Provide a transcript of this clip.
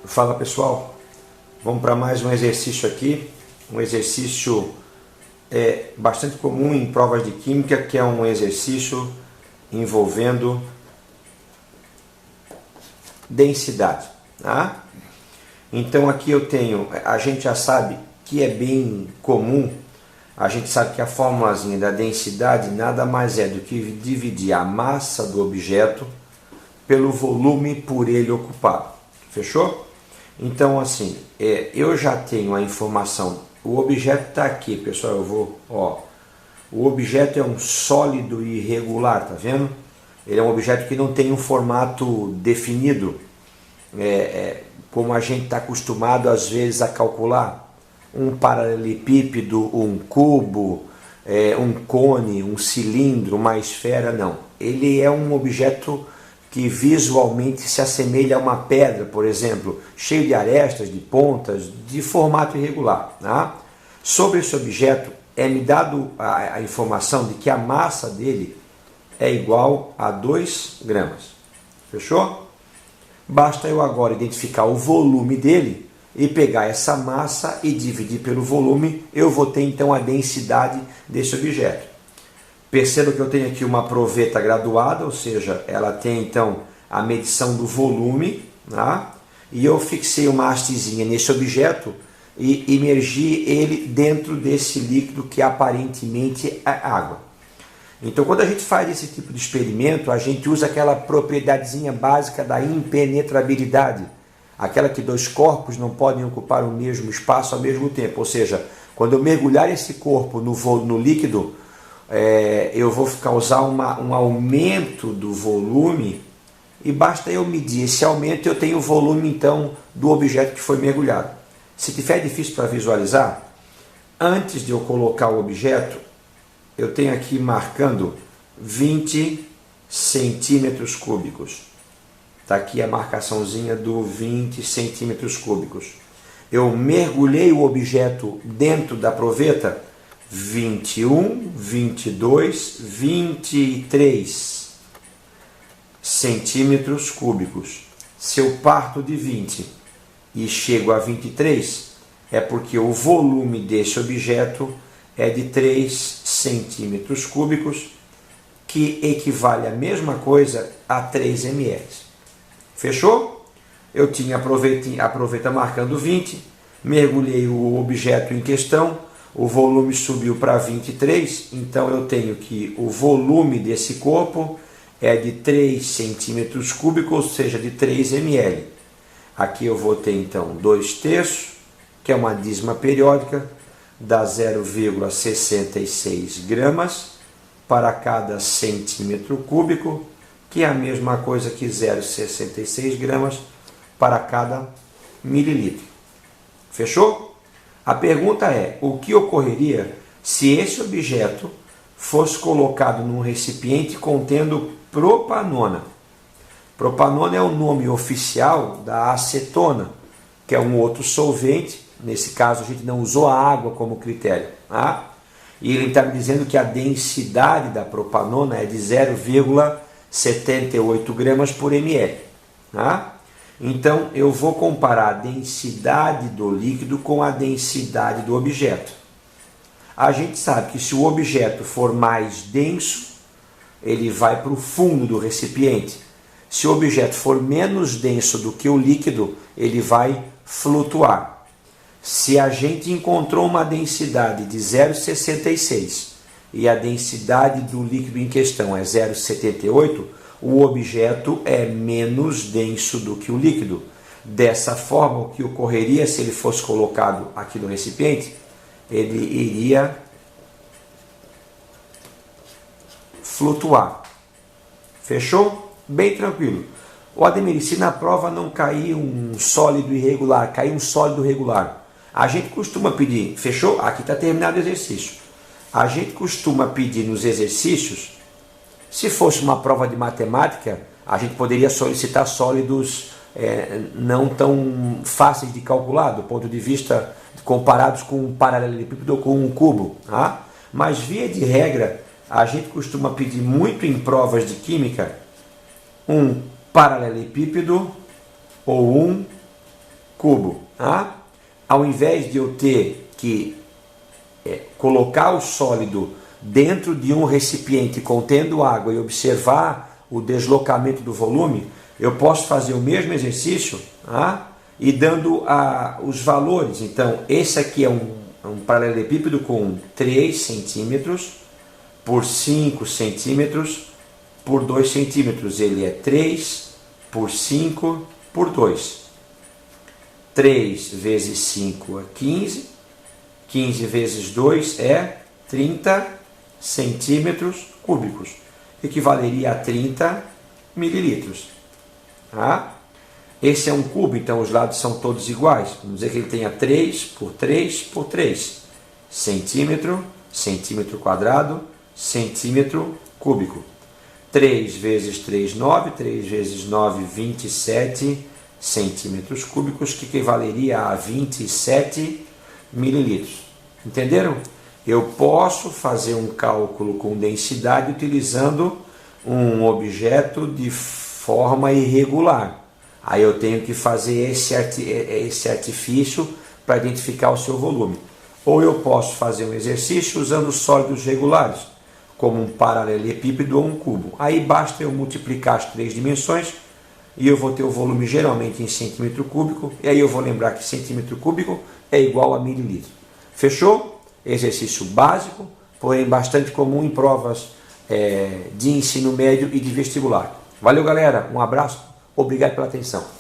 Fala pessoal, vamos para mais um exercício aqui, um exercício bastante comum em provas de química, que é um exercício envolvendo densidade, tá? Então aqui eu tenho, a gente já sabe que é bem comum, a gente sabe que a formulazinha da densidade nada mais é do que dividir a massa do objeto pelo volume por ele ocupado, fechou? Então assim, eu já tenho a informação, o objeto está aqui, pessoal, o objeto é um sólido irregular, tá vendo? Ele é um objeto que não tem um formato definido, como a gente está acostumado às vezes a calcular, um paralelepípedo, um cubo, um cone, um cilindro, uma esfera, não. Ele é um objeto que visualmente se assemelha a uma pedra, por exemplo, cheio de arestas, de pontas, de formato irregular. Tá? Sobre esse objeto, me dado a informação de que a massa dele é igual a 2 gramas. Fechou? Basta eu agora identificar o volume dele e pegar essa massa e dividir pelo volume, eu vou ter então a densidade desse objeto. Perceba que eu tenho aqui uma proveta graduada, ou seja, ela tem então a medição do volume, tá? E eu fixei uma hastezinha nesse objeto e imergi ele dentro desse líquido que aparentemente é água. Então quando a gente faz esse tipo de experimento, a gente usa aquela propriedadezinha básica da impenetrabilidade, aquela que dois corpos não podem ocupar o mesmo espaço ao mesmo tempo, ou seja, quando eu mergulhar esse corpo no líquido, eu vou causar um aumento do volume e basta eu medir esse aumento, eu tenho o volume então do objeto que foi mergulhado. Se tiver difícil para visualizar, antes de eu colocar o objeto, eu tenho aqui marcando 20 centímetros cúbicos. Está aqui a marcaçãozinha do 20 centímetros cúbicos. Eu mergulhei o objeto dentro da proveta 21, 22, 23 centímetros cúbicos. Se eu parto de 20 e chego a 23, é porque o volume desse objeto é de 3 centímetros cúbicos, que equivale a mesma coisa a 3 ml. Fechou? Eu tinha a proveta marcando 20, mergulhei o objeto em questão, o volume subiu para 23, então eu tenho que o volume desse corpo é de 3 centímetros cúbicos, ou seja, de 3 ml. Aqui eu vou ter então 2/3, que é uma dízima periódica, dá 0,66 gramas para cada centímetro cúbico, que é a mesma coisa que 0,66 gramas para cada mililitro. Fechou? A pergunta é, o que ocorreria se esse objeto fosse colocado num recipiente contendo propanona? Propanona é o nome oficial da acetona, que é um outro solvente. Nesse caso a gente não usou a água como critério. Tá? E ele está me dizendo que a densidade da propanona é de 0,78 gramas por ml. Tá? Então eu vou comparar a densidade do líquido com a densidade do objeto. A gente sabe que se o objeto for mais denso, ele vai para o fundo do recipiente. Se o objeto for menos denso do que o líquido, ele vai flutuar. Se a gente encontrou uma densidade de 0,66 e a densidade do líquido em questão é 0,78, o objeto é menos denso do que o líquido. Dessa forma, o que ocorreria se ele fosse colocado aqui no recipiente? Ele iria flutuar. Fechou? Bem tranquilo. O Ademir, se na prova não cair um sólido irregular, cair um sólido regular, a gente costuma pedir, fechou? Aqui está terminado o exercício. A gente costuma pedir nos exercícios, se fosse uma prova de matemática, a gente poderia solicitar sólidos não tão fáceis de calcular, do ponto de vista comparados com um paralelepípedo ou com um cubo. Tá? Mas, via de regra, a gente costuma pedir muito em provas de química um paralelepípedo ou um cubo. Tá? Ao invés de eu ter que colocar o sólido dentro de um recipiente contendo água e observar o deslocamento do volume, eu posso fazer o mesmo exercício e dando os valores. Então, esse aqui é um paralelepípedo com 3 centímetros por 5 centímetros por 2 centímetros. Ele é 3 por 5 por 2. 3 vezes 5 é 15. 15 vezes 2 é 30 centímetros cúbicos. Equivaleria a 30 mililitros. Tá? Esse é um cubo, então os lados são todos iguais. Vamos dizer que ele tenha 3 por 3 por 3. Centímetro, centímetro quadrado, centímetro cúbico. 3 vezes 3, 9. 3 vezes 9, 27 centímetros cúbicos, que equivaleria a 27 mililitros. Entenderam? Eu posso fazer um cálculo com densidade utilizando um objeto de forma irregular. Aí eu tenho que fazer esse artifício para identificar o seu volume. Ou eu posso fazer um exercício usando sólidos regulares, como um paralelepípedo ou um cubo. Aí basta eu multiplicar as 3 dimensões e eu vou ter o volume geralmente em centímetro cúbico, e aí eu vou lembrar que centímetro cúbico é igual a mililitro. Fechou? Exercício básico, porém bastante comum em provas de ensino médio e de vestibular. Valeu, galera, um abraço, obrigado pela atenção.